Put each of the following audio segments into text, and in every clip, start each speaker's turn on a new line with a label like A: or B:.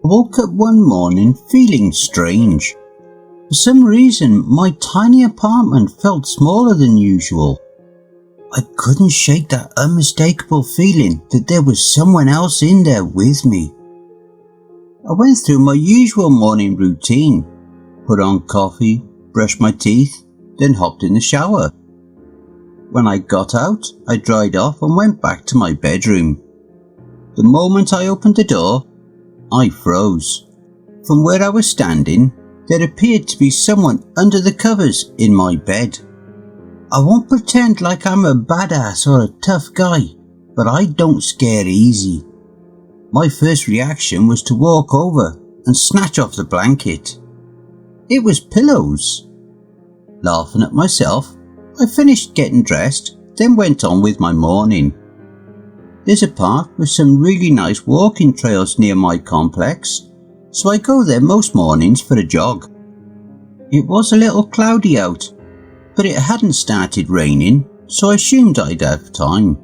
A: I woke up one morning feeling strange. For some reason, my tiny apartment felt smaller than usual. I couldn't shake that unmistakable feeling that there was someone else in there with me. I went through my usual morning routine, put on coffee, brushed my teeth, then hopped in the shower. When I got out, I dried off and went back to my bedroom. The moment I opened the door, I froze. From where I was standing, there appeared to be someone under the covers in my bed. I won't pretend like I'm a badass or a tough guy, but I don't scare easy. My first reaction was to walk over and snatch off the blanket. It was pillows. Laughing at myself, I finished getting dressed, then went on with my morning. There's a park with some really nice walking trails near my complex, so I go there most mornings for a jog. It was a little cloudy out, but it hadn't started raining, so I assumed I'd have time.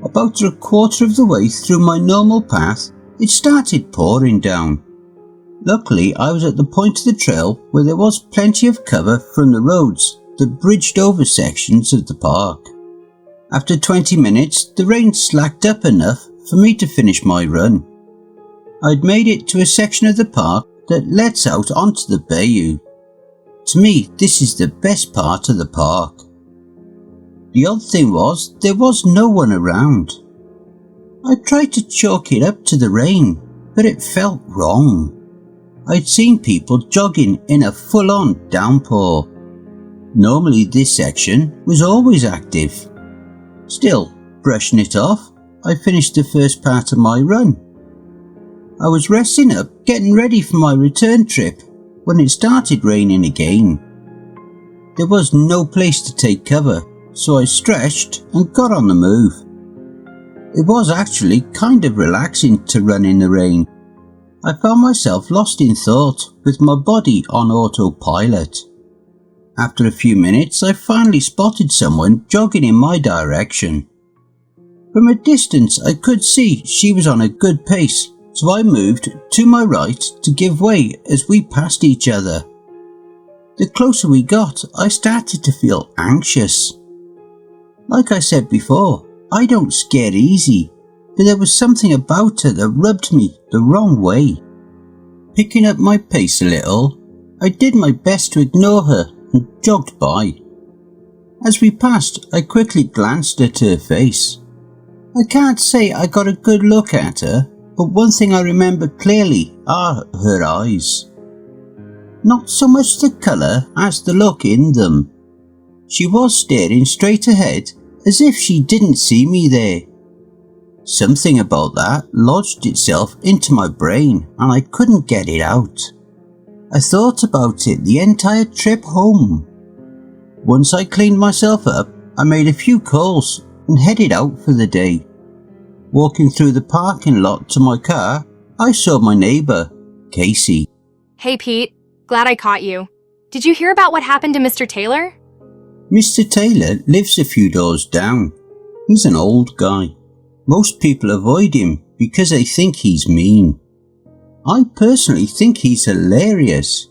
A: About a quarter of the way through my normal path, it started pouring down. Luckily, I was at the point of the trail where there was plenty of cover from the roads that bridged over sections of the park. After 20 minutes, the rain slacked up enough for me to finish my run. I'd made it to a section of the park that lets out onto the bayou. To me, this is the best part of the park. The odd thing was, there was no one around. I tried to chalk it up to the rain, but it felt wrong. I'd seen people jogging in a full-on downpour. Normally this section was always active. Still, brushing it off, I finished the first part of my run. I was resting up, getting ready for my return trip, when it started raining again. There was no place to take cover, so I stretched and got on the move. It was actually kind of relaxing to run in the rain. I found myself lost in thought, with my body on autopilot. After a few minutes, I finally spotted someone jogging in my direction. From a distance, I could see she was on a good pace, so I moved to my right to give way as we passed each other. The closer we got, I started to feel anxious. Like I said before, I don't scare easy, but there was something about her that rubbed me the wrong way. Picking up my pace a little, I did my best to ignore her and jogged by. As we passed, I quickly glanced at her face. I can't say I got a good look at her, but one thing I remember clearly are her eyes. Not so much the colour as the look in them. She was staring straight ahead as if she didn't see me there. Something about that lodged itself into my brain and I couldn't get it out. I thought about it the entire trip home. Once I cleaned myself up, I made a few calls and headed out for the day. Walking through the parking lot to my car, I saw my neighbour, Casey.
B: Hey Pete, glad I caught you. Did you hear about what happened to Mr. Taylor?
A: Mr. Taylor lives a few doors down. He's an old guy. Most people avoid him because they think he's mean. I personally think he's hilarious.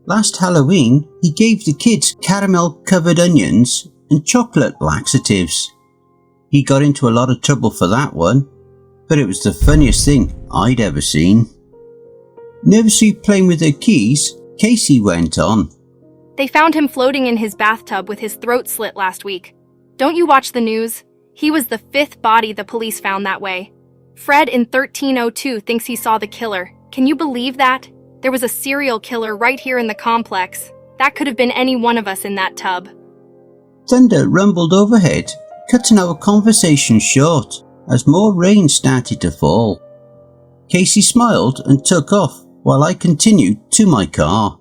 A: Last Halloween, he gave the kids caramel-covered onions and chocolate laxatives. He got into a lot of trouble for that one, but it was the funniest thing I'd ever seen. Nervously playing with her keys, Casey went on.
B: They found him floating in his bathtub with his throat slit last week. Don't you watch the news? He was the 5th body the police found that way. Fred in 1302 thinks he saw the killer. Can you believe that? There was a serial killer right here in the complex. That could have been any one of us in that tub.
A: Thunder rumbled overhead, cutting our conversation short as more rain started to fall. Casey smiled and took off while I continued to my car.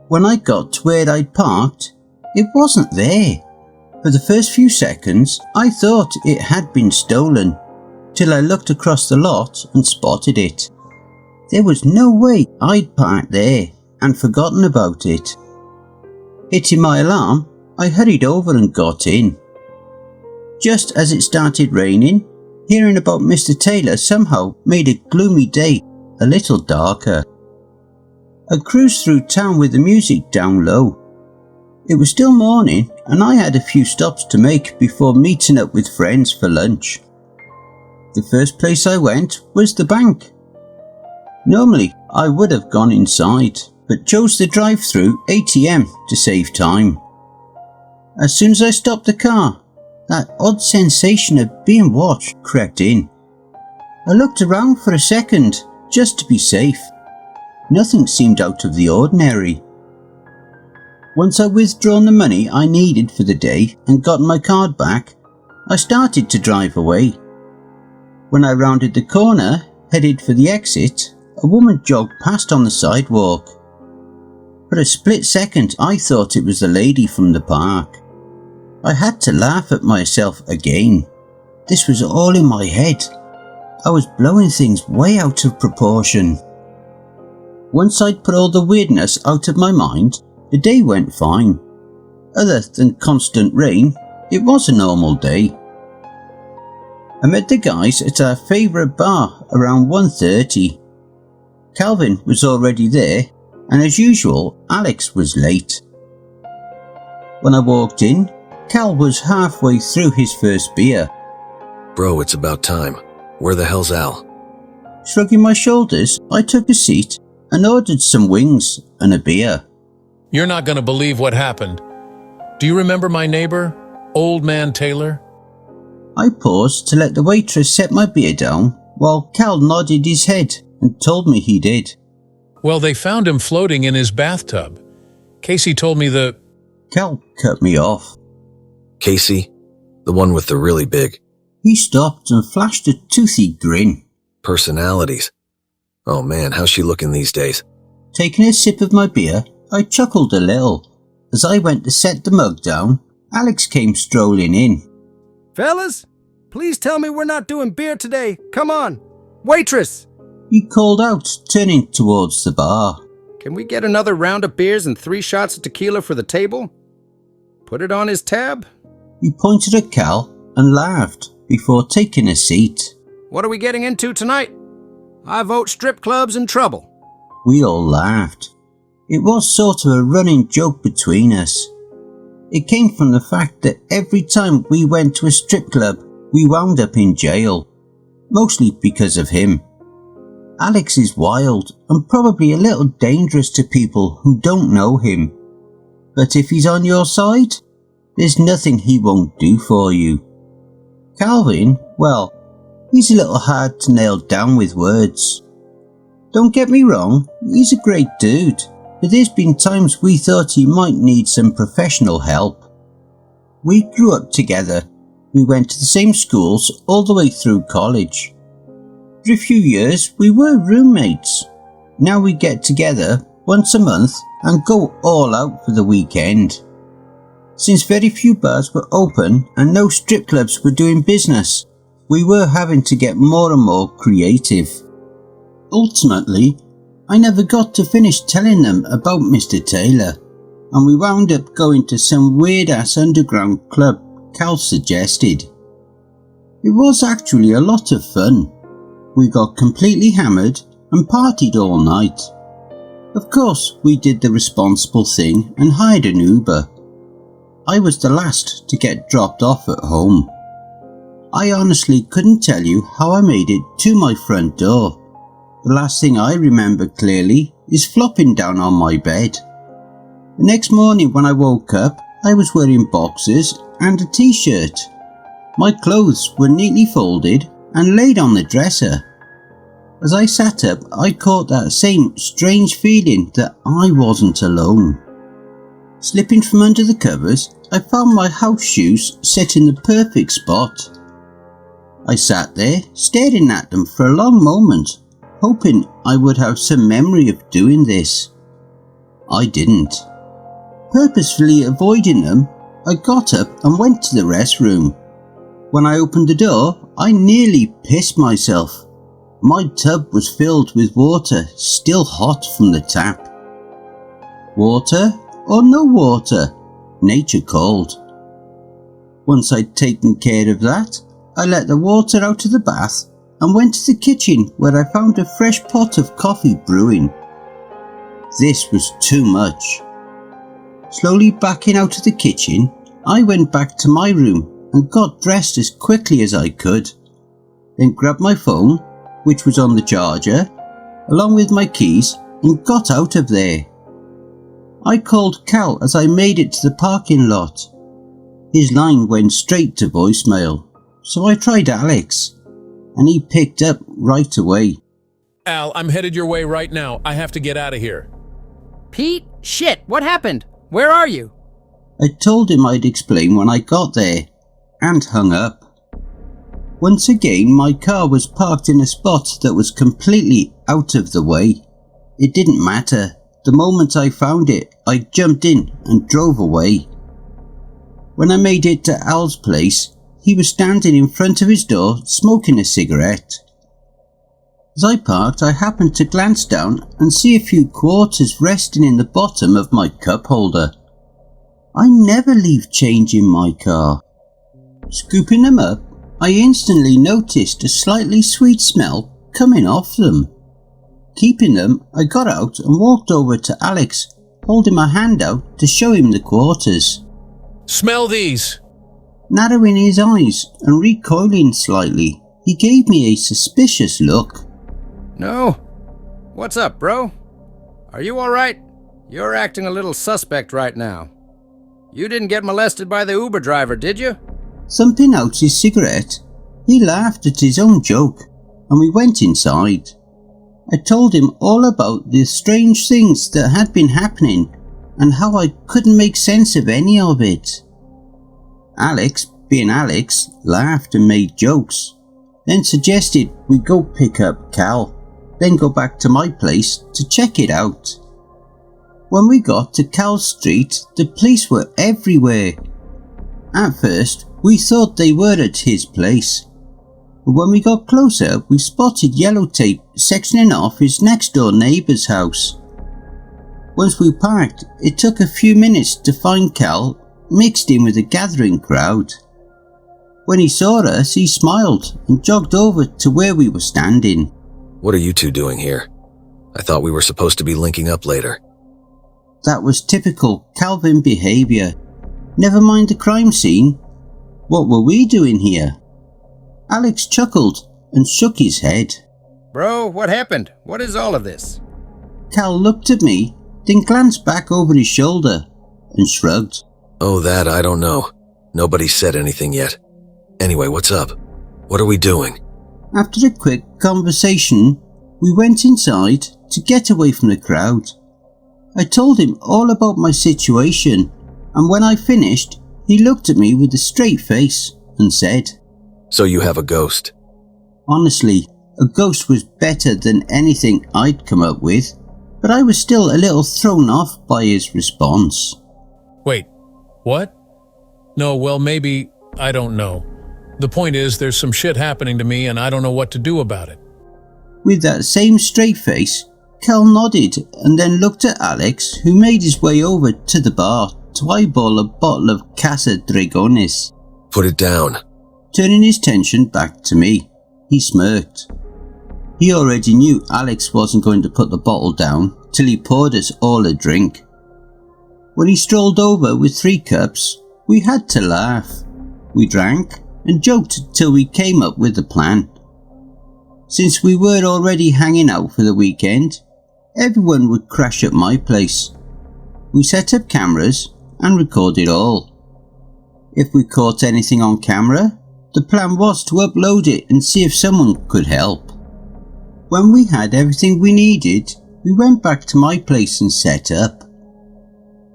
A: When I got to where I'd parked, it wasn't there. For the first few seconds, I thought it had been stolen, till I looked across the lot and spotted it. There was no way I'd parked there and forgotten about it. Hitting my alarm, I hurried over and got in. Just as it started raining, hearing about Mr. Taylor somehow made a gloomy day a little darker. I cruised through town with the music down low. It was still morning and I had a few stops to make before meeting up with friends for lunch. The first place I went was the bank. Normally I would have gone inside, but chose the drive-through ATM to save time. As soon as I stopped the car, that odd sensation of being watched crept in. I looked around for a second, just to be safe. Nothing seemed out of the ordinary. Once I'd withdrawn the money I needed for the day and got my card back, I started to drive away. When I rounded the corner, headed for the exit, a woman jogged past on the sidewalk. For a split second I thought it was the lady from the park. I had to laugh at myself again. This was all in my head. I was blowing things way out of proportion. Once I'd put all the weirdness out of my mind, the day went fine. Other than constant rain, it was a normal day. I met the guys at our favourite bar around 1:30. Calvin was already there, and as usual, Alex was late. When I walked in, Cal was halfway through his first beer.
C: Bro, it's about time. Where the hell's Al?
A: Shrugging my shoulders, I took a seat and ordered some wings and a beer.
D: You're not going to believe what happened. Do you remember my neighbor, Old Man Taylor?
A: I paused to let the waitress set my beer down while Cal nodded his head and told me he did.
D: Well, they found him floating in his bathtub. Casey told me the...
A: Cal cut me off.
C: Casey? The one with the really big...
A: He stopped and flashed a toothy grin.
C: Personalities. Oh man, how's she looking these days?
A: Taking a sip of my beer, I chuckled a little. As I went to set the mug down, Alex came strolling in.
E: Fellas, please tell me we're not doing beer today. Come on. Waitress!
A: He called out, turning towards the bar.
E: Can we get another round of beers and 3 shots of tequila for the table? Put it on his tab.
A: He pointed at Cal and laughed before taking a seat.
E: What are we getting into tonight? I vote strip clubs and trouble.
A: We all laughed. It was sort of a running joke between us. It came from the fact that every time we went to a strip club, we wound up in jail. Mostly because of him. Alex is wild and probably a little dangerous to people who don't know him. But if he's on your side, there's nothing he won't do for you. Calvin, well, he's a little hard to nail down with words. Don't get me wrong, he's a great dude, but there's been times we thought he might need some professional help. We grew up together. We went to the same schools all the way through college. For a few years we were roommates. Now we get together once a month and go all out for the weekend. Since very few bars were open and no strip clubs were doing business, we were having to get more and more creative. Ultimately, I never got to finish telling them about Mr. Taylor, and we wound up going to some weird-ass underground club Cal suggested. It was actually a lot of fun. We got completely hammered and partied all night. Of course, we did the responsible thing and hired an Uber. I was the last to get dropped off at home. I honestly couldn't tell you how I made it to my front door. The last thing I remember clearly is flopping down on my bed. The next morning when I woke up, I was wearing boxers and a t-shirt. My clothes were neatly folded and laid on the dresser. As I sat up, I caught that same strange feeling that I wasn't alone. Slipping from under the covers, I found my house shoes set in the perfect spot. I sat there, staring at them for a long moment, hoping I would have some memory of doing this. I didn't. Purposefully avoiding them, I got up and went to the restroom. When I opened the door, I nearly pissed myself. My tub was filled with water, still hot from the tap. Water or no water, nature called. Once I'd taken care of that, I let the water out of the bath and went to the kitchen where I found a fresh pot of coffee brewing. This was too much. Slowly backing out of the kitchen, I went back to my room and got dressed as quickly as I could, then grabbed my phone, which was on the charger, along with my keys, and got out of there. I called Cal as I made it to the parking lot. His line went straight to voicemail, so I tried Alex, and he picked up right away.
D: Al, I'm headed your way right now. I have to get out of here.
E: Pete? Shit, what happened? Where are you?
A: I told him I'd explain when I got there, and hung up. Once again, my car was parked in a spot that was completely out of the way. It didn't matter. The moment I found it, I jumped in and drove away. When I made it to Al's place, he was standing in front of his door smoking a cigarette. As I parked, I happened to glance down and see a few quarters resting in the bottom of my cup holder. I never leave change in my car. Scooping them up, I instantly noticed a slightly sweet smell coming off them. Keeping them, I got out and walked over to Alex, holding my hand out to show him the quarters.
D: Smell these!
A: Narrowing his eyes and recoiling slightly, he gave me a suspicious look.
E: No. What's up, bro? Are you alright? You're acting a little suspect right now. You didn't get molested by the Uber driver, did you?
A: Thumping out his cigarette, he laughed at his own joke, and we went inside. I told him all about the strange things that had been happening and how I couldn't make sense of any of it. Alex, being Alex, laughed and made jokes, then suggested we go pick up Cal, then go back to my place to check it out. When we got to Cal's street, the police were everywhere. At first, we thought they were at his place, but when we got closer, we spotted yellow tape sectioning off his next door neighbour's house. Once we parked, it took a few minutes to find Cal mixed in with a gathering crowd. When he saw us, he smiled and jogged over to where we were standing.
C: What are you two doing here? I thought we were supposed to be linking up later.
A: That was typical Calvin behaviour. Never mind the crime scene. What were we doing here? Alex chuckled and shook his head.
E: Bro, what happened? What is all of this?
A: Cal looked at me, then glanced back over his shoulder and shrugged.
C: Oh, that I don't know. Nobody said anything yet. Anyway, what's up? What are we doing?
A: After a quick conversation, we went inside to get away from the crowd. I told him all about my situation, and when I finished, he looked at me with a straight face and said,
C: So you have a ghost?
A: Honestly, a ghost was better than anything I'd come up with, but I was still a little thrown off by his response.
D: Wait, what? No, well, maybe, I don't know. The point is, there's some shit happening to me and I don't know what to do about it.
A: With that same straight face, Cal nodded and then looked at Alex, who made his way over to the bar to eyeball a bottle of Casa Dragones.
C: Put it down.
A: Turning his attention back to me, he smirked. He already knew Alex wasn't going to put the bottle down till he poured us all a drink. When he strolled over with 3 cups, we had to laugh. We drank and joked till we came up with a plan. Since we were already hanging out for the weekend, everyone would crash at my place. We set up cameras and recorded all. If we caught anything on camera, the plan was to upload it and see if someone could help. When we had everything we needed, we went back to my place and set up.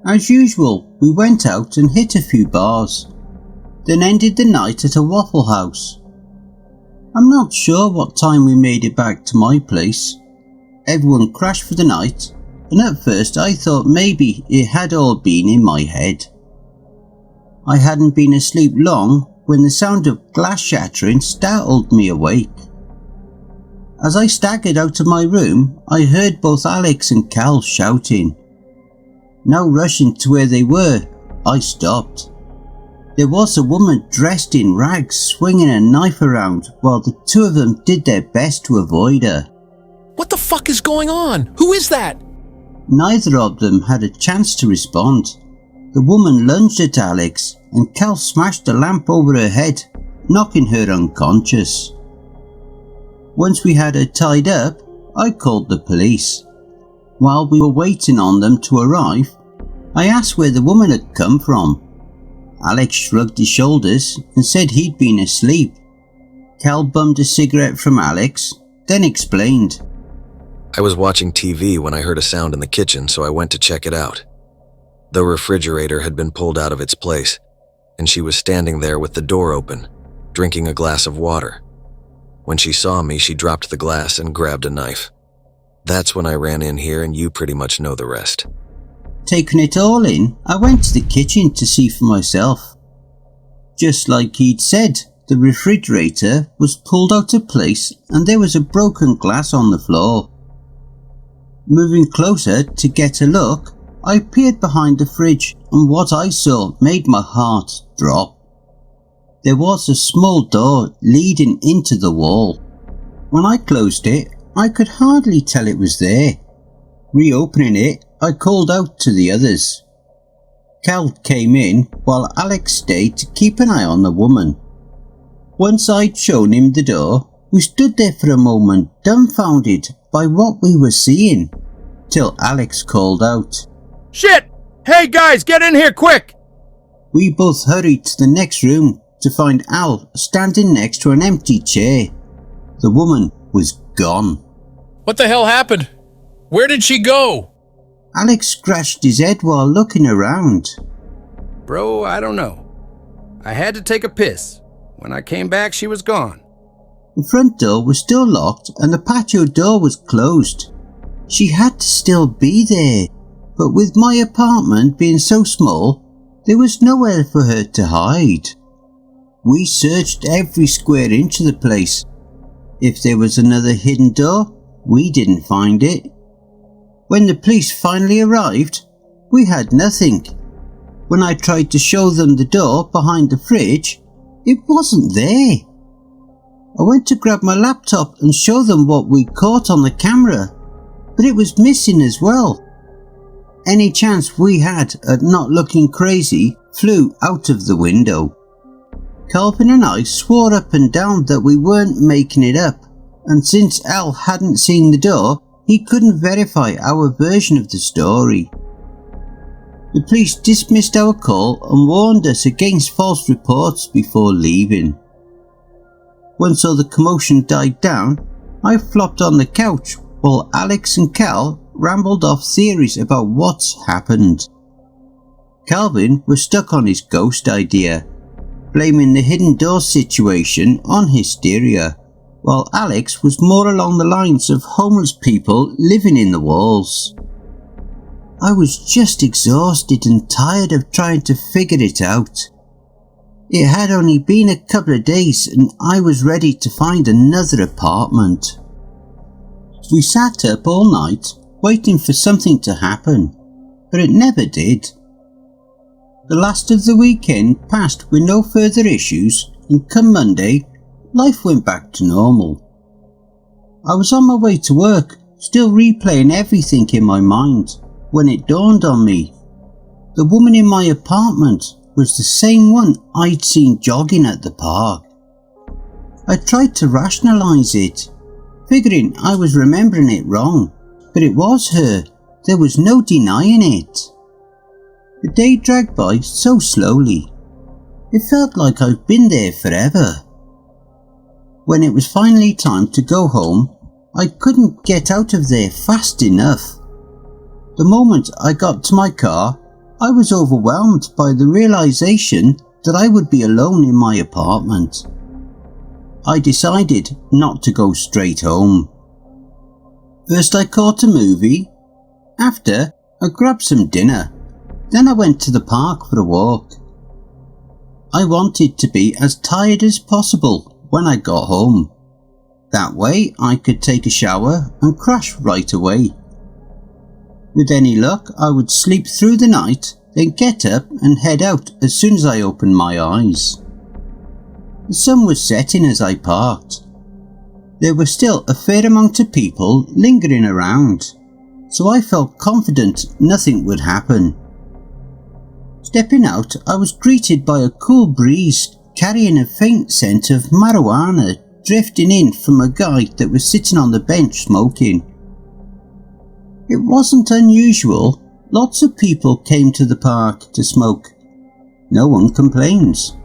A: As usual, we went out and hit a few bars, then ended the night at a Waffle House. I'm not sure what time we made it back to my place. Everyone crashed for the night, and at first I thought maybe it had all been in my head. I hadn't been asleep long when the sound of glass shattering startled me awake. As I staggered out of my room, I heard both Alex and Cal shouting. Now rushing to where they were, I stopped. There was a woman dressed in rags swinging a knife around while the two of them did their best to avoid her.
D: What the fuck is going on? Who is that?
A: Neither of them had a chance to respond. The woman lunged at Alex and Cal smashed a lamp over her head, knocking her unconscious. Once we had her tied up, I called the police. While we were waiting on them to arrive, I asked where the woman had come from. Alex shrugged his shoulders and said he'd been asleep. Cal bummed a cigarette from Alex, then explained.
C: I was watching TV when I heard a sound in the kitchen, so I went to check it out. The refrigerator had been pulled out of its place, and she was standing there with the door open, drinking a glass of water. When she saw me, she dropped the glass and grabbed a knife. That's when I ran in here, and you pretty much know the rest.
A: Taking it all in, I went to the kitchen to see for myself. Just like he'd said, the refrigerator was pulled out of place and there was a broken glass on the floor. Moving closer to get a look, I peered behind the fridge and what I saw made my heart drop. There was a small door leading into the wall. When I closed it, I could hardly tell it was there. Reopening it, I called out to the others. Cal came in while Alex stayed to keep an eye on the woman. Once I'd shown him the door, we stood there for a moment dumbfounded by what we were seeing, till Alex called out,
E: Shit! Hey guys, get in here quick!
A: We both hurried to the next room to find Al standing next to an empty chair. The woman was gone.
D: What the hell happened? Where did she go?
A: Alex scratched his head while looking around.
E: Bro, I don't know. I had to take a piss. When I came back, she was gone.
A: The front door was still locked and the patio door was closed. She had to still be there, but with my apartment being so small, there was nowhere for her to hide. We searched every square inch of the place. If there was another hidden door, we didn't find it. When the police finally arrived, we had nothing. When I tried to show them the door behind the fridge, it wasn't there. I went to grab my laptop and show them what we caught on the camera, but it was missing as well. Any chance we had at not looking crazy flew out of the window. Calvin and I swore up and down that we weren't making it up, and since Al hadn't seen the door, he couldn't verify our version of the story. The police dismissed our call and warned us against false reports before leaving. Once all the commotion died down, I flopped on the couch while Alex and Cal rambled off theories about what's happened. Calvin was stuck on his ghost idea, blaming the hidden door situation on hysteria, while Alex was more along the lines of homeless people living in the walls. I was just exhausted and tired of trying to figure it out. It had only been a couple of days and I was ready to find another apartment. We sat up all night waiting for something to happen, but it never did. The last of the weekend passed with no further issues, and come Monday, life went back to normal. I was on my way to work, still replaying everything in my mind, when it dawned on me. The woman in my apartment was the same one I'd seen jogging at the park. I tried to rationalise it, figuring I was remembering it wrong, but it was her. There was no denying it. The day dragged by so slowly. It felt like I'd been there forever. When it was finally time to go home, I couldn't get out of there fast enough. The moment I got to my car, I was overwhelmed by the realisation that I would be alone in my apartment. I decided not to go straight home. First I caught a movie. After, I grabbed some dinner. Then I went to the park for a walk. I wanted to be as tired as possible when I got home. That way I could take a shower and crash right away. With any luck, I would sleep through the night, then get up and head out as soon as I opened my eyes. The sun was setting as I parked. There were still a fair amount of people lingering around, so I felt confident nothing would happen. Stepping out, I was greeted by a cool breeze carrying a faint scent of marijuana drifting in from a guy that was sitting on the bench smoking. It wasn't unusual. Lots of people came to the park to smoke. No one complains.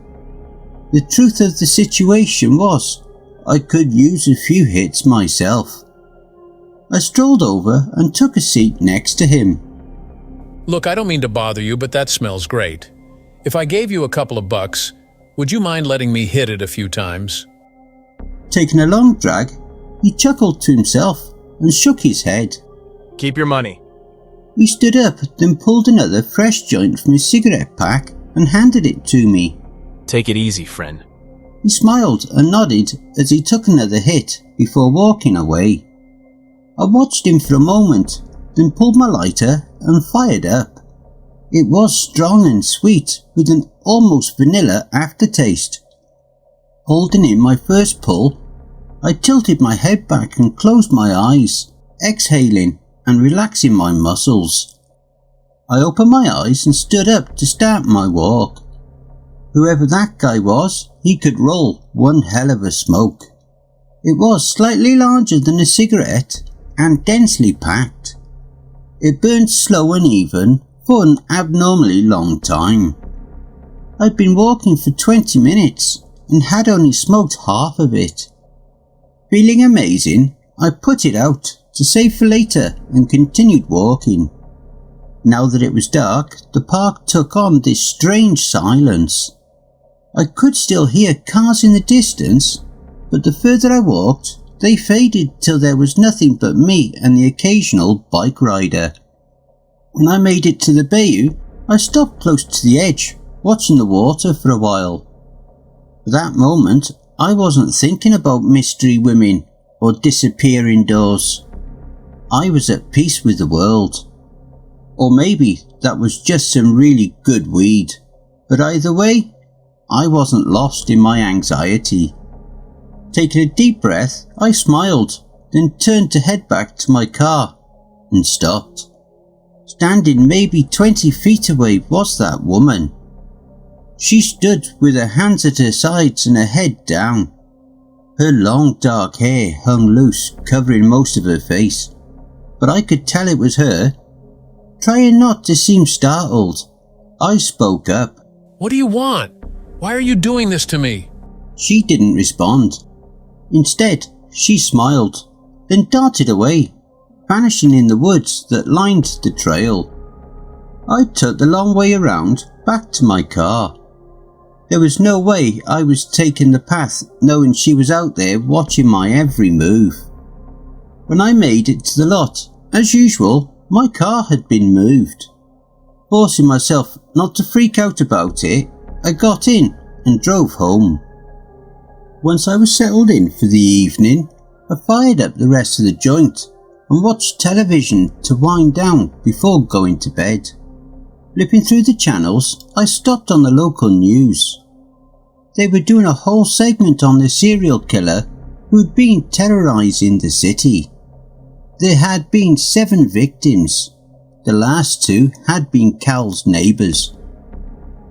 A: The truth of the situation was, I could use a few hits myself. I strolled over and took a seat next to him.
D: Look, I don't mean to bother you, but that smells great. If I gave you a couple of bucks, would you mind letting me hit it a few times?
A: Taking a long drag, he chuckled to himself and shook his head.
F: Keep your money.
A: He stood up, then pulled another fresh joint from his cigarette pack and handed it to me.
F: Take it easy, friend.
A: He smiled and nodded as he took another hit before walking away. I watched him for a moment, then pulled my lighter and fired up. It was strong and sweet with an almost vanilla aftertaste. Holding in my first pull, I tilted my head back and closed my eyes, exhaling and relaxing my muscles. I opened my eyes and stood up to start my walk. Whoever that guy was, he could roll one hell of a smoke. It was slightly larger than a cigarette and densely packed. It burned slow and even for an abnormally long time. I'd been walking for 20 minutes and had only smoked half of it. Feeling amazing, I put it out to save for later and continued walking. Now that it was dark, the park took on this strange silence. I could still hear cars in the distance, but the further I walked, they faded till there was nothing but me and the occasional bike rider. When I made it to the bayou, I stopped close to the edge, watching the water for a while. For that moment, I wasn't thinking about mystery women or disappearing doors. I was at peace with the world. Or maybe that was just some really good weed. But either way, I wasn't lost in my anxiety. Taking a deep breath, I smiled, then turned to head back to my car and stopped. Standing maybe 20 feet away was that woman. She stood with her hands at her sides and her head down. Her long dark hair hung loose, covering most of her face, but I could tell it was her. Trying not to seem startled, I spoke up.
D: What do you want? Why are you doing this to me?
A: She didn't respond. Instead, she smiled, then darted away, vanishing in the woods that lined the trail. I took the long way around back to my car. There was no way I was taking the path knowing she was out there watching my every move. When I made it to the lot, as usual, my car had been moved. Forcing myself not to freak out about it, I got in and drove home. Once I was settled in for the evening, I fired up the rest of the joint and watched television to wind down before going to bed. Flipping through the channels, I stopped on the local news. They were doing a whole segment on the serial killer who'd been terrorising the city. There had been 7 victims. The last 2 had been Cal's neighbours.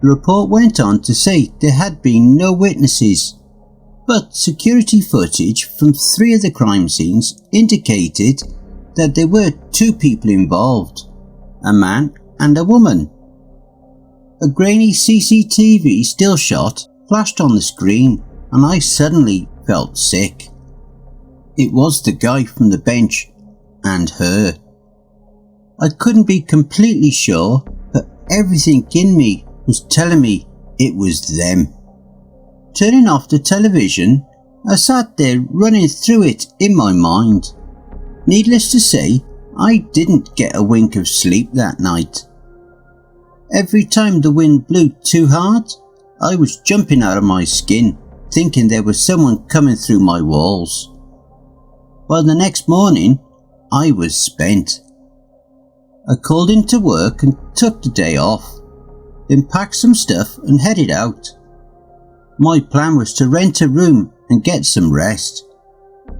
A: The report went on to say there had been no witnesses, but security footage from 3 of the crime scenes indicated that there were 2 people involved, a man and a woman. A grainy CCTV still shot flashed on the screen and I suddenly felt sick. It was the guy from the bench and her. I couldn't be completely sure, but everything in me was telling me it was them. Turning off the television, I sat there running through it in my mind. Needless to say, I didn't get a wink of sleep that night. Every time the wind blew too hard, I was jumping out of my skin, thinking there was someone coming through my walls. By the next morning, I was spent. I called into work and took the day off, then packed some stuff and headed out. My plan was to rent a room and get some rest,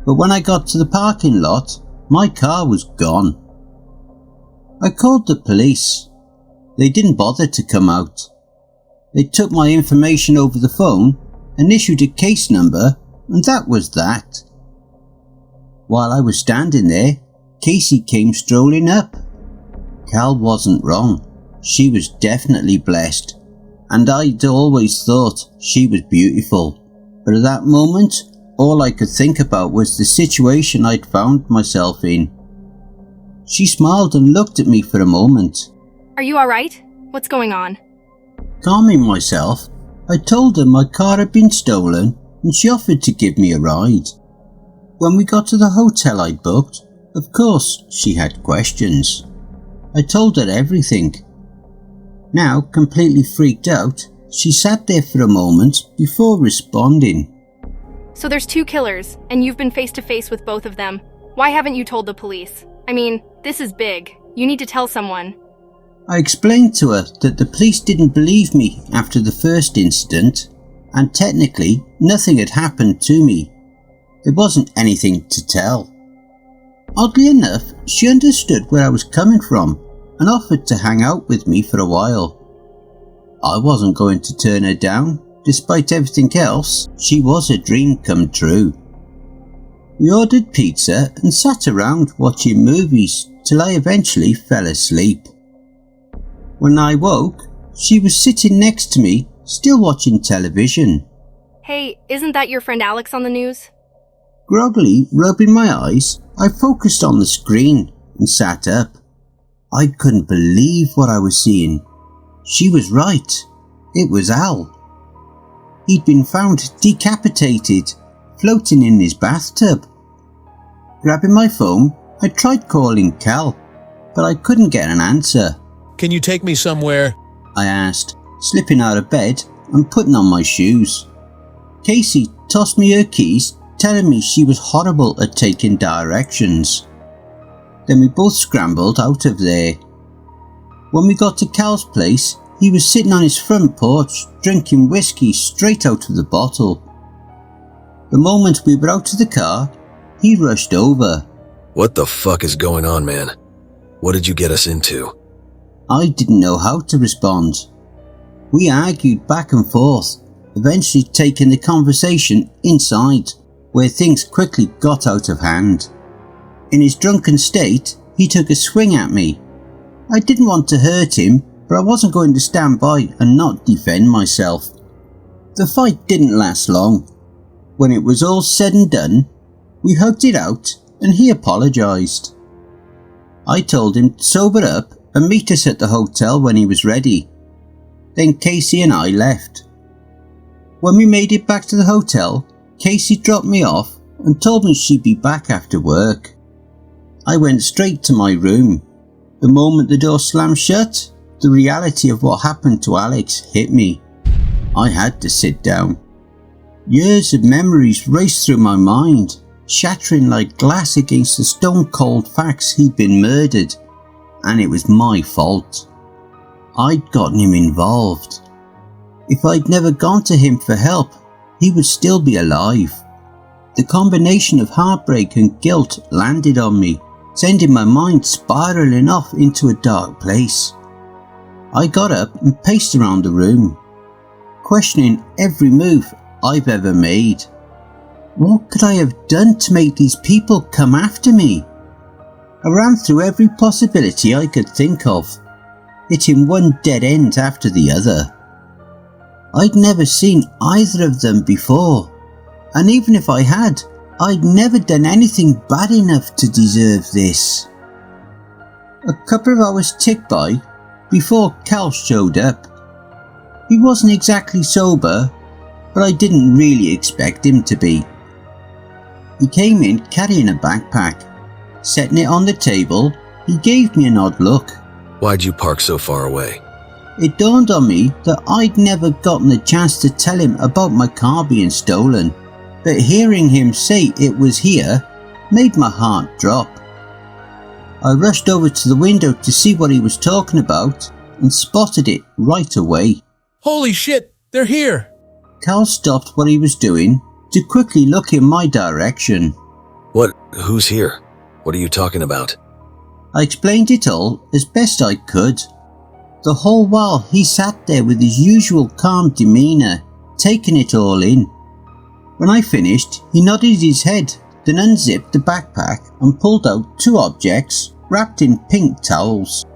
A: but when I got to the parking lot, my car was gone. I called the police. They didn't bother to come out. They took my information over the phone and issued a case number, and that was that. While I was standing there, Casey came strolling up. Cal wasn't wrong. She was definitely blessed, and I'd always thought she was beautiful. But at that moment, all I could think about was the situation I'd found myself in. She smiled and looked at me for a moment.
B: Are you alright? What's going on?
A: Calming myself, I told her my car had been stolen and she offered to give me a ride. When we got to the hotel I'd booked, of course she had questions. I told her everything. Now, completely freaked out, she sat there for a moment before responding.
B: So there's 2 killers, and you've been face to face with both of them. Why haven't you told the police? I mean, this is big. You need to tell someone.
A: I explained to her that the police didn't believe me after the first incident, and technically nothing had happened to me. There wasn't anything to tell. Oddly enough, she understood where I was coming from and offered to hang out with me for a while. I wasn't going to turn her down. Despite everything else, she was a dream come true. We ordered pizza and sat around watching movies till I eventually fell asleep. When I woke, she was sitting next to me, still watching television.
B: Hey, isn't that your friend Alex on the news?
A: Groggily rubbing my eyes, I focused on the screen and sat up. I couldn't believe what I was seeing. She was right. It was Al. He'd been found decapitated, floating in his bathtub. Grabbing my phone, I tried calling Cal, but I couldn't get an answer.
D: Can you take me somewhere?
A: I asked, slipping out of bed and putting on my shoes. Casey tossed me her keys, telling me she was horrible at taking directions. Then we both scrambled out of there. When we got to Cal's place, he was sitting on his front porch, drinking whiskey straight out of the bottle. The moment we were out of the car, he rushed over.
C: What the fuck is going on, man? What did you get us into?
A: I didn't know how to respond. We argued back and forth, eventually taking the conversation inside, where things quickly got out of hand. In his drunken state, he took a swing at me. I didn't want to hurt him, but I wasn't going to stand by and not defend myself. The fight didn't last long. When it was all said and done, we hugged it out and he apologised. I told him to sober up and meet us at the hotel when he was ready. Then Casey and I left. When we made it back to the hotel, Casey dropped me off and told me she'd be back after work. I went straight to my room. The moment the door slammed shut, the reality of what happened to Alex hit me. I had to sit down. Years of memories raced through my mind, shattering like glass against the stone-cold facts he'd been murdered, and it was my fault. I'd gotten him involved. If I'd never gone to him for help, he would still be alive. The combination of heartbreak and guilt landed on me, sending my mind spiralling off into a dark place. I got up and paced around the room, questioning every move I've ever made. What could I have done to make these people come after me? I ran through every possibility I could think of, hitting one dead end after the other. I'd never seen either of them before, and even if I had, I'd never done anything bad enough to deserve this. A couple of hours ticked by before Cal showed up. He wasn't exactly sober, but I didn't really expect him to be. He came in carrying a backpack. Setting it on the table, he gave me an odd look.
C: Why'd you park so far away?
A: It dawned on me that I'd never gotten the chance to tell him about my car being stolen, but hearing him say it was here made my heart drop. I rushed over to the window to see what he was talking about, and spotted it right away.
D: Holy shit, they're here!
A: Cal stopped what he was doing to quickly look in my direction.
C: What? Who's here? What are you talking about?
A: I explained it all as best I could. The whole while he sat there with his usual calm demeanour, taking it all in. When I finished, he nodded his head, then unzipped the backpack and pulled out 2 objects wrapped in pink towels.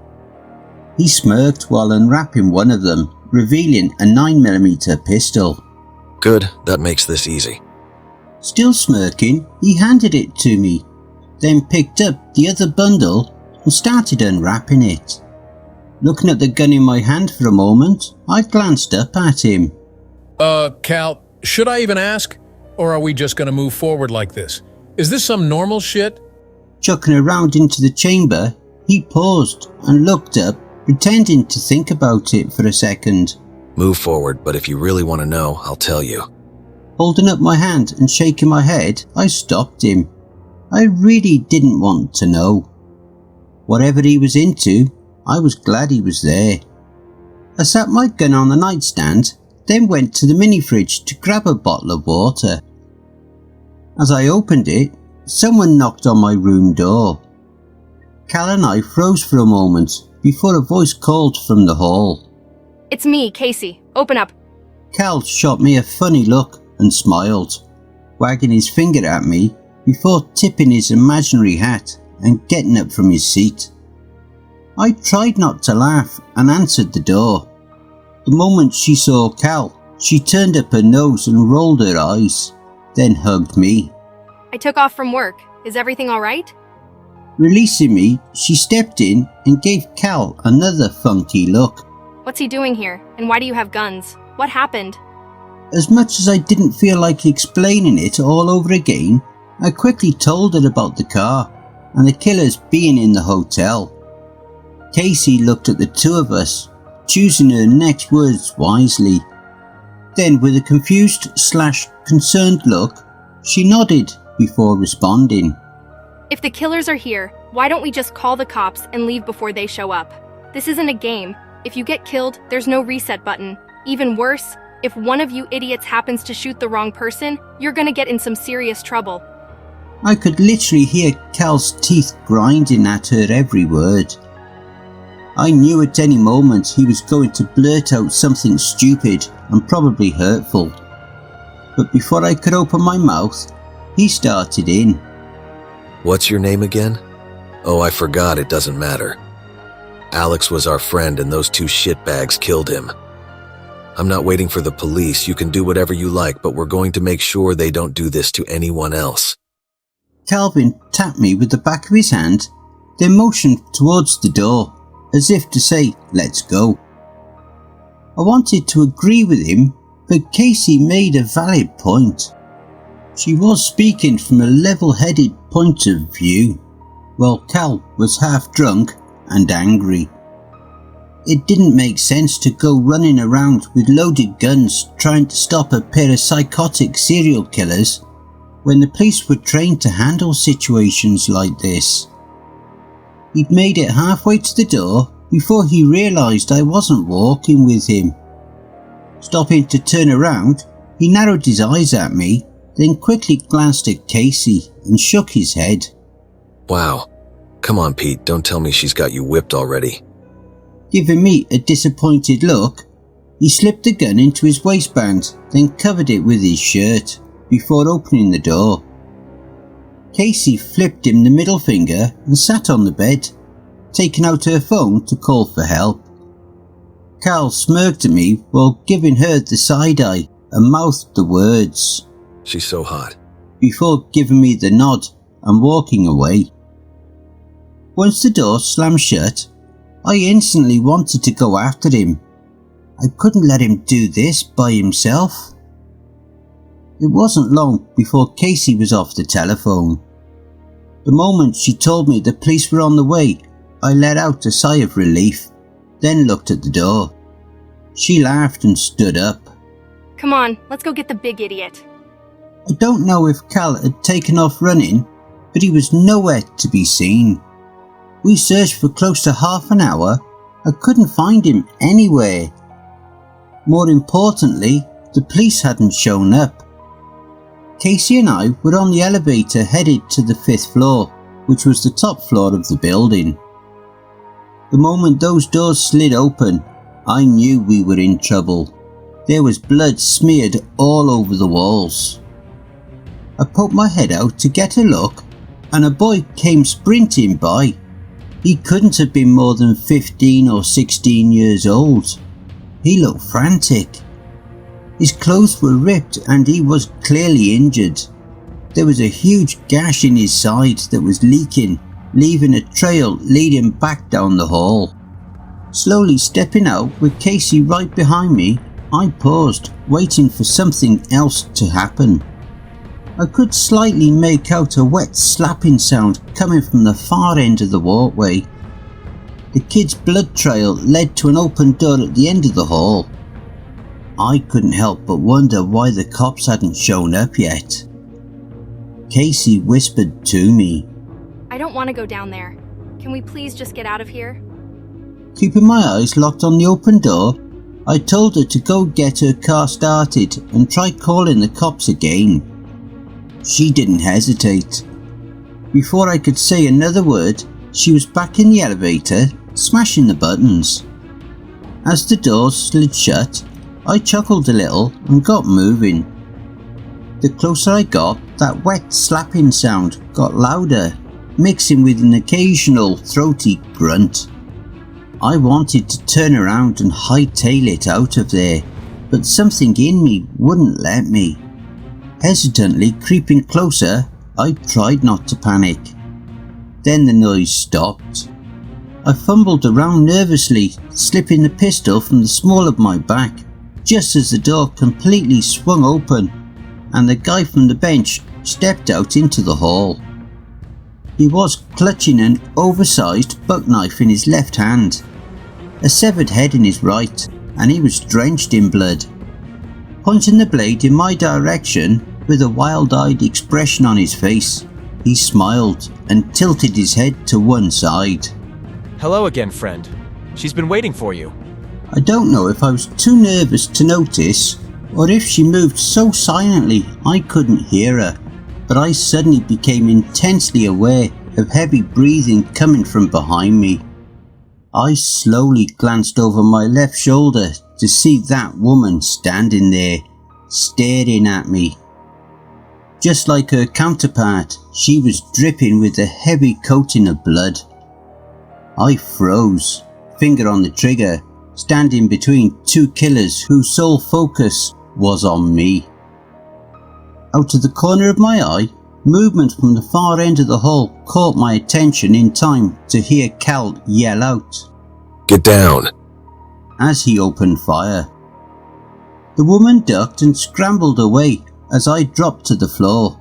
A: He smirked while unwrapping one of them, revealing a 9mm pistol.
C: Good, that makes this easy.
A: Still smirking, he handed it to me, then picked up the other bundle and started unwrapping it. Looking at the gun in my hand for a moment, I glanced up at him.
D: Cal, should I even ask? Or are we just gonna move forward like this? Is this some normal shit?
A: Chucking around into the chamber, he paused and looked up, pretending to think about it for a second.
C: Move forward, but if you really want to know, I'll tell you.
A: Holding up my hand and shaking my head, I stopped him. I really didn't want to know. Whatever he was into, I was glad he was there. I sat my gun on the nightstand, then went to the mini fridge to grab a bottle of water. As I opened it, someone knocked on my room door. Cal and I froze for a moment before a voice called from the hall.
B: It's me, Casey. Open up.
A: Cal shot me a funny look and smiled, wagging his finger at me before tipping his imaginary hat and getting up from his seat. I tried not to laugh and answered the door. The moment she saw Cal, she turned up her nose and rolled her eyes, then hugged me.
B: I took off from work. Is everything all right?
A: Releasing me, she stepped in and gave Cal another funky look.
B: What's he doing here? And why do you have guns? What happened?
A: As much as I didn't feel like explaining it all over again, I quickly told her about the car and the killers being in the hotel. Casey looked at the 2 of us, choosing her next words wisely. Then, with a confused/concerned look, she nodded before responding.
B: If the killers are here, why don't we just call the cops and leave before they show up? This isn't a game. If you get killed, there's no reset button. Even worse, if one of you idiots happens to shoot the wrong person, you're gonna get in some serious trouble.
A: I could literally hear Cal's teeth grinding at her every word. I knew at any moment he was going to blurt out something stupid and probably hurtful. But before I could open my mouth, he started in.
C: What's your name again? Oh, I forgot, it doesn't matter. Alex was our friend and those 2 shitbags killed him. I'm not waiting for the police, you can do whatever you like, but we're going to make sure they don't do this to anyone else.
A: Calvin tapped me with the back of his hand, then motioned towards the door, as if to say, let's go. I wanted to agree with him, but Casey made a valid point. She was speaking from a level-headed point of view, while Cal was half drunk and angry. It didn't make sense to go running around with loaded guns trying to stop a pair of psychotic serial killers when the police were trained to handle situations like this. He'd made it halfway to the door before he realised I wasn't walking with him. Stopping to turn around, he narrowed his eyes at me, then quickly glanced at Casey and shook his head.
C: Wow. Come on, Pete, don't tell me she's got you whipped already.
A: Giving me a disappointed look, he slipped the gun into his waistband, then covered it with his shirt before opening the door. Casey flipped him the middle finger and sat on the bed, taking out her phone to call for help. Cal smirked at me while giving her the side eye and mouthed the words,
C: She's so hot.
A: before giving me the nod and walking away. Once the door slammed shut, I instantly wanted to go after him. I couldn't let him do this by himself. It wasn't long before Casey was off the telephone. The moment she told me the police were on the way, I let out a sigh of relief, then looked at the door. She laughed and stood up.
B: Come on, let's go get the big idiot.
A: I don't know if Cal had taken off running, but he was nowhere to be seen. We searched for close to half an hour I couldn't find him anywhere. More importantly, the police hadn't shown up. Casey and I were on the elevator headed to the 5th floor, which was the top floor of the building. The moment those doors slid open, I knew we were in trouble. There was blood smeared all over the walls. I poked my head out to get a look, and a boy came sprinting by. He couldn't have been more than 15 or 16 years old. He looked frantic. His clothes were ripped and he was clearly injured. There was a huge gash in his side that was leaking, leaving a trail leading back down the hall. Slowly stepping out with Casey right behind me, I paused, waiting for something else to happen. I could slightly make out a wet slapping sound coming from the far end of the walkway. The kid's blood trail led to an open door at the end of the hall. I couldn't help but wonder why the cops hadn't shown up yet. Casey whispered to me,
B: I don't want to go down there. Can we please just get out of here?
A: Keeping my eyes locked on the open door, I told her to go get her car started and try calling the cops again. She didn't hesitate. Before I could say another word, she was back in the elevator, smashing the buttons. As the doors slid shut, I chuckled a little and got moving. The closer I got, that wet slapping sound got louder, mixing with an occasional throaty grunt. I wanted to turn around and hightail it out of there, but something in me wouldn't let me. Hesitantly creeping closer, I tried not to panic. Then the noise stopped. I fumbled around nervously, slipping the pistol from the small of my back, just as the door completely swung open and the guy from the bench stepped out into the hall. He was clutching an oversized buck knife in his left hand, a severed head in his right, and he was drenched in blood. Pointing the blade in my direction with a wild-eyed expression on his face, he smiled and tilted his head to one side.
F: Hello again, friend. She's been waiting for you.
A: I don't know if I was too nervous to notice, or if she moved so silently I couldn't hear her, but I suddenly became intensely aware of heavy breathing coming from behind me. I slowly glanced over my left shoulder to see that woman standing there, staring at me. Just like her counterpart, she was dripping with a heavy coating of blood. I froze, finger on the trigger, standing between two killers whose sole focus was on me. Out of the corner of my eye, movement from the far end of the hall caught my attention in time to hear Cal yell out,
C: Get down!
A: as he opened fire. The woman ducked and scrambled away as I dropped to the floor,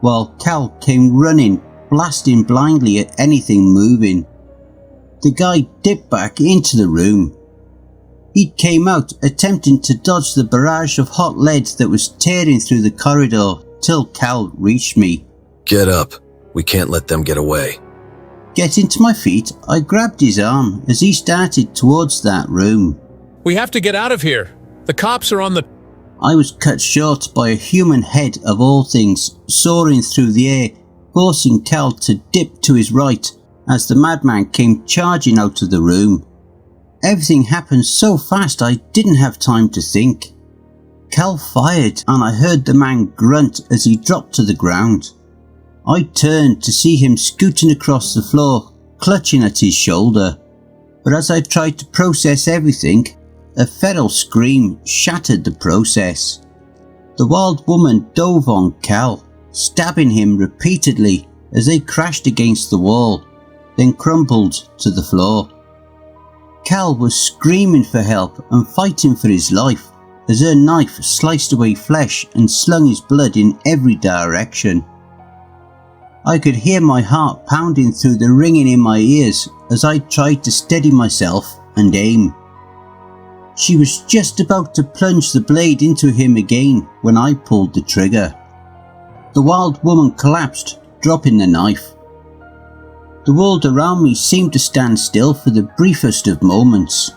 A: while Cal came running, blasting blindly at anything moving. The guy dipped back into the room. He came out attempting to dodge the barrage of hot lead that was tearing through the corridor till Cal reached me.
C: Get up. We can't let them get away.
A: Getting to my feet, I grabbed his arm as he started towards that room.
D: We have to get out of here. The cops are on the...
A: I was cut short by a human head of all things soaring through the air, forcing Cal to dip to his right as the madman came charging out of the room. Everything happened so fast I didn't have time to think. Cal fired and I heard the man grunt as he dropped to the ground. I turned to see him scooting across the floor, clutching at his shoulder. But as I tried to process everything, a feral scream shattered the process. The wild woman dove on Cal, stabbing him repeatedly as they crashed against the wall, then crumpled to the floor. Cal was screaming for help and fighting for his life as her knife sliced away flesh and slung his blood in every direction. I could hear my heart pounding through the ringing in my ears as I tried to steady myself and aim. She was just about to plunge the blade into him again when I pulled the trigger. The wild woman collapsed, dropping the knife. The world around me seemed to stand still for the briefest of moments,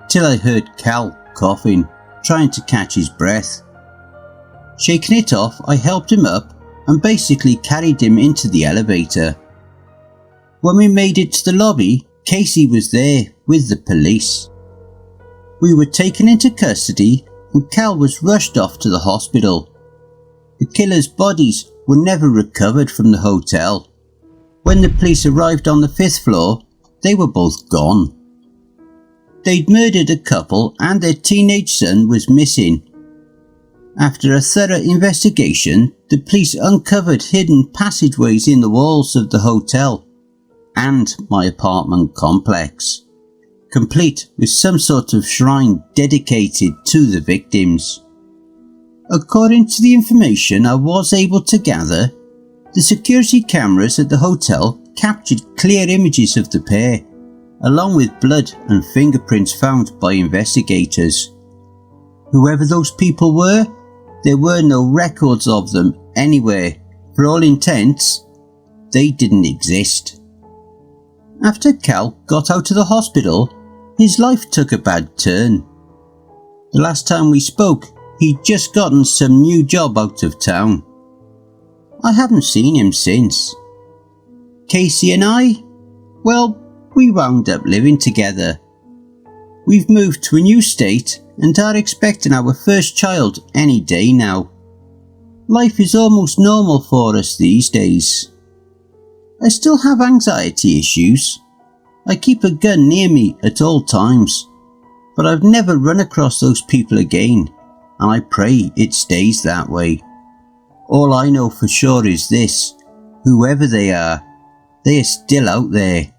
A: till I heard Cal coughing, trying to catch his breath. Shaking it off, I helped him up and basically carried him into the elevator. When we made it to the lobby, Casey was there with the police. We were taken into custody and Cal was rushed off to the hospital. The killers' bodies were never recovered from the hotel. When the police arrived on the 5th floor, they were both gone. They'd murdered a couple and their teenage son was missing. After a thorough investigation, the police uncovered hidden passageways in the walls of the hotel and my apartment complex, complete with some sort of shrine dedicated to the victims. According to the information I was able to gather, the security cameras at the hotel captured clear images of the pair, along with blood and fingerprints found by investigators. Whoever those people were, there were no records of them anywhere. For all intents, they didn't exist. After Cal got out of the hospital, his life took a bad turn. The last time we spoke, he'd just gotten some new job out of town. I haven't seen him since. Casey and I, well, we wound up living together. We've moved to a new state and are expecting our first child any day now. Life is almost normal for us these days. I still have anxiety issues. I keep a gun near me at all times, but I've never run across those people again, and I pray it stays that way. All I know for sure is this: whoever they are still out there.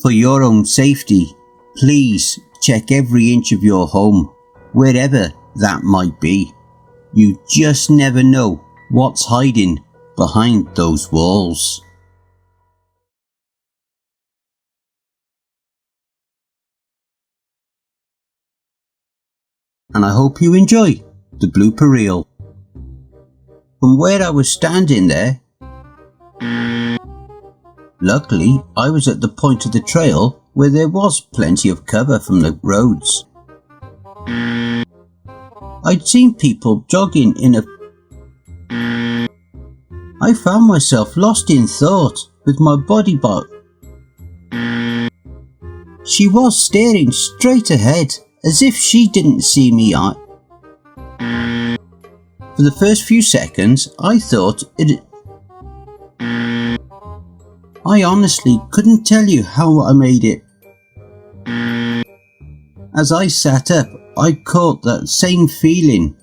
A: For your own safety, please check every inch of your home, wherever that might be. You just never know what's hiding behind those walls. And I hope you enjoy the blooper reel. From where I was standing there, luckily I was at the point of the trail where there was plenty of cover from the roads. I'd seen people jogging in a... I found myself lost in thought with my body She was staring straight ahead as if she didn't see me. For the first few seconds, I thought it... I honestly couldn't tell you how I made it. As I sat up, I caught that same feeling.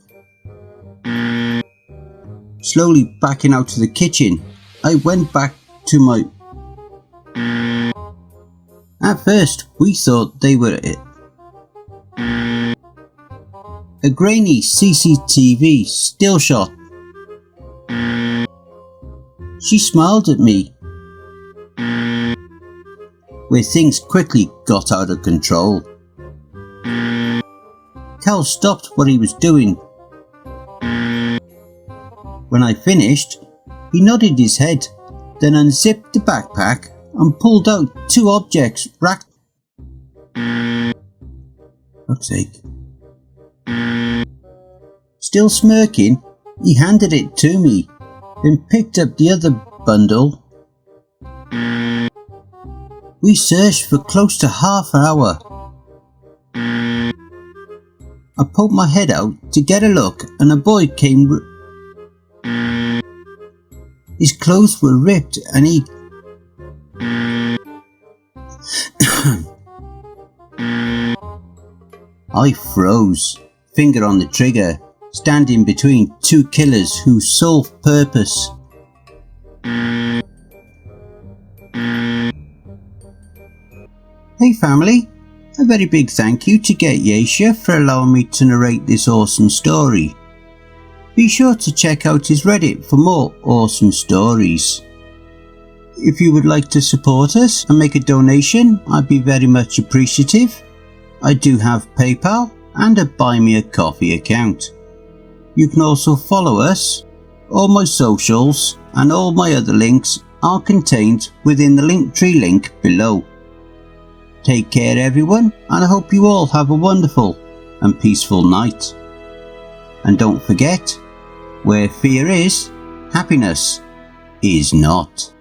A: Slowly backing out to the kitchen, I went back to my... At first, we thought they were a grainy CCTV still shot. She smiled at me, where things quickly got out of control. Cal stopped what he was doing. When I finished, he nodded his head, then unzipped the backpack and pulled out two objects racked. Fuck's sake. Still smirking, he handed it to me, then picked up the other bundle. We searched for close to half an hour. I poked my head out to get a look and a boy came. His clothes were ripped and he... I froze, finger on the trigger, standing between two killers whose sole purpose... Hey family, a very big thank you to getyaisha for allowing me to narrate this awesome story. Be sure to check out his Reddit for more awesome stories. If you would like to support us and make a donation, I'd be very much appreciative. I do have PayPal and a Buy Me a Coffee account. You can also follow us, all my socials and all my other links are contained within the Linktree link below. Take care everyone, and I hope you all have a wonderful and peaceful night. And don't forget, where fear is, happiness is not.